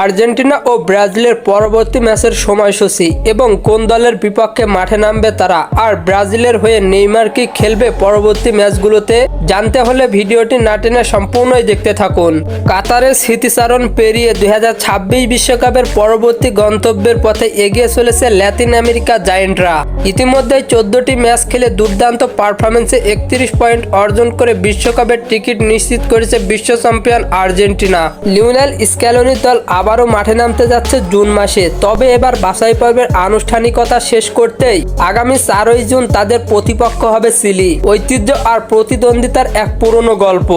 Argentina ও ব্রাজিলের পরবর্তী ম্যাচের সময়সূচি এবং কোন দলের বিপক্ষে মাঠে নামবে তারা, আর ব্রাজিলের হয়ে নেইমার কি খেলবে পরবর্তী ম্যাচগুলোতে, জানতে হলে ভিডিওটি না টেনে সম্পূর্ণই দেখতে থাকুন। কাতারের স্মৃতিচারণ পেরিয়ে 2026 বিশ্বকাপের পরবর্তী গন্তব্যের পথে এগিয়ে চলেছে লাতিন আমেরিকা জায়েন্টরা। ইতিমধ্যেই 14টি ম্যাচ খেলে দুর্দান্ত পারফরমেন্সে 31 পয়েন্ট অর্জন করে বিশ্বকাপের টিকিট নিশ্চিত করেছে বিশ্ব চ্যাম্পিয়ন আর্জেন্টিনা। লিওনেল স্ক্যালোনির দল আবারও মাঠে নামতে যাচ্ছে জুন মাসে, তবে এবার বাছাই পর্বের আনুষ্ঠানিকতা শেষ করতেই আগামী 4ই জুন তাদের প্রতিপক্ষ হবে চিলি। ঐতিহ্য আর প্রতিদ্বন্দ্বিতার এক পুরনো গল্প।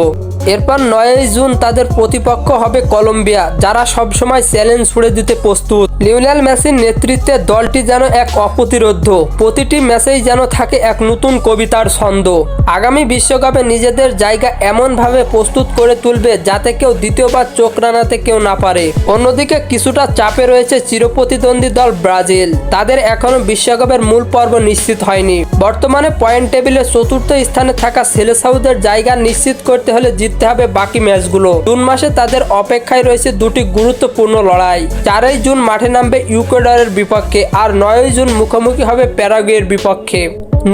এরপর 9ই জুন তাদের প্রতিপক্ষ হবে কলম্বিয়া, যারা সবসময় চ্যালেঞ্জ ছুড়ে দিতে প্রস্তুত। লিওনেল মেসির নেতৃত্বে দলটি যেন এক অপ্রতিরোধ্য, প্রতিটি ম্যাচেই যেন থাকে এক নতুন কবিতার ছন্দ। আগামী বিশ্বকাপে নিজেদের জায়গা এমনভাবে প্রস্তুত করে তুলবে যাতে কেউ দ্বিতীয়বার চোখ রাঙাতে কেউ না পারে। অন্যদিকে কিছুটা চাপে রয়েছে চিরপ্রতিদ্বন্দ্বী দল ব্রাজিল। তাদের এখনো বিশ্বকাপের মূল পর্ব নিশ্চিত হয়নি। বর্তমানে পয়েন্ট টেবিলে 4র্থ স্থানে থাকা সেলেসাউদের জায়গা নিশ্চিত করতে হলে জিততে হবে বাকি ম্যাচগুলো। জুন মাসে তাদের অপেক্ষায় রয়েছে দুটি গুরুত্বপূর্ণ লড়াই। 4ই জুন মাঠে নামবে ইকুয়েডরের বিপক্ষে, আর 9ই জুন মুখোমুখি হবে প্যারাগুয়ের বিপক্ষে।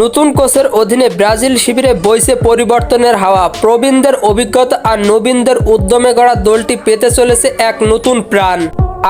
নতুন কোচের অধীনে ব্রাজিল শিবিরে বইছে পরিবর্তনের হাওয়া। প্রবীণদের অভিজ্ঞতা আর নবীনদের উদ্যমে গড়া দলটি পেতে চলেছে এক নতুন প্রাণ।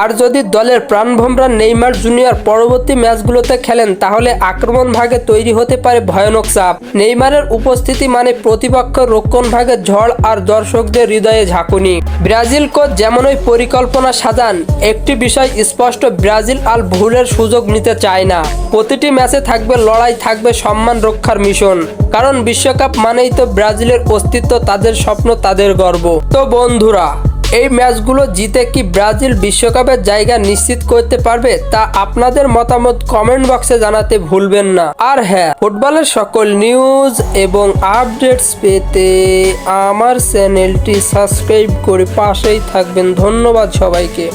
আর যদি দলের প্রাণভোমরা নেইমার জুনিয়র পরবর্তী ম্যাচগুলোতে খেলেন, তাহলে আক্রমণ ভাগে তৈরি হতে পারে ভয়ানক চাপ। নেইমারের উপস্থিতি মানে প্রতিপক্ষ রক্ষণ ভাগে ঝড় আর দর্শকদের হৃদয়ে ঝাঁকুনি। ব্রাজিল কোচ যেমনই পরিকল্পনা সাজান, একটি বিষয় স্পষ্ট, ব্রাজিল আর ভুলের সুযোগ নিতে চায় না। প্রতিটি ম্যাচে থাকবে লড়াই, থাকবে সম্মান রক্ষার মিশন। কারণ বিশ্বকাপ মানেই তো ব্রাজিলের অস্তিত্ব, তাদের স্বপ্ন, তাদের গর্ব। তো বন্ধুরা, এই ম্যাচগুলো জিতে কি ব্রাজিল বিশ্বকাপের জায়গা নিশ্চিত করতে পারবে, তা আপনাদের মতামত কমেন্ট বক্সে জানাতে ভুলবেন না। আর হ্যাঁ, ফুটবলের সকল নিউজ এবং আপডেটস পেতে আমার চ্যানেলটি সাবস্ক্রাইব করে পাশেই থাকবেন। ধন্যবাদ সবাইকে।